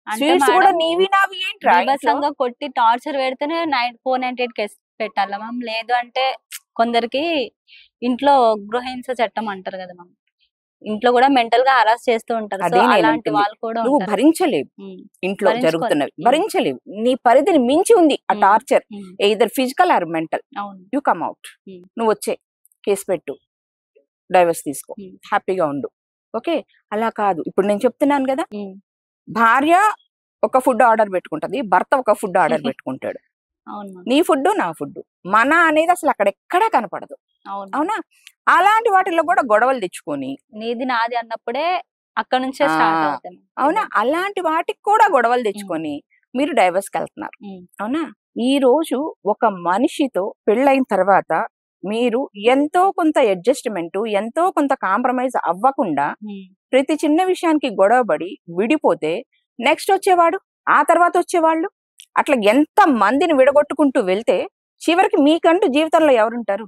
అంటే స్వీట్స్ కూడా మేడం నీవి నావి ఏంట్రా ఇంట్లో? బీభత్సంగా కొట్టి టార్చర్ పెడితేనే 498 కేసు పెట్టాలా మ్యామ్? లేదు అంటే కొందరికి ఇంట్లో గృహహింస చట్టం అంటారు కదా మ్యామ్, ఇంట్లో కూడా మెంటల్ గా హరాస్ చేస్తూ ఉంటారు. సో అదే నేను అలాంటి అంటుంది. వాళ్ళు కూడా నువ్వు ఉంటారు. భరించలేవు ఉమ్, ఇంట్లో భరించుకోలేం. జరుగుతున్నవి, భరించలేవు. నీ పరిధిని మించి ఉంది ఆ torture, either physical or mental. అవును. You come out. ఉమ్, నువ్వు వచ్చే కేసు పెట్టు, డైవర్స్ తీసుకో, ఉమ్, హ్యాపీగా ఉండు. ఓకే, అలా కాదు. ఇప్పుడు నేను చెప్తున్నాను కదా, ఉమ్. భార్య ఒక ఫుడ్ ఆర్డర్ పెట్టుకుంటది, భర్త ఒక ఫుడ్ ఆర్డర్ పెట్టుకుంటాడు. అవును మ్యామ్. నీ ఫుడ్ నా ఫుడ్, మన అనేది అసలు అక్కడ ఎక్కడా కనపడదు. అవును. అవునా? అలాంటి వాటిల్లో కూడా గొడవలు తెచ్చుకొని, నీది నాది అన్నప్పుడే అక్కడ నుంచే ఆ, స్టార్ట్ అవుతాయి. అవునా, అలాంటి వాటికి కూడా గొడవలు తెచ్చుకొని మీరు డైవర్స్కి వెళ్తున్నారు. అవునా? ఈ రోజు ఒక మనిషితో పెళ్ళైన తర్వాత మీరు ఎంతో కొంత అడ్జస్ట్మెంట్, ఎంతో కొంత కాంప్రమైజ్ అవ్వకుండా ప్రతి చిన్న విషయానికి గొడవపడి విడిపోతే నెక్స్ట్ వచ్చేవాడు, ఆ తర్వాత వచ్చేవాళ్ళు, అట్లా ఎంత మందిని విడగొట్టుకుంటూ వెళ్తే చివరికి మీకంటూ జీవితంలో ఎవరుంటారు?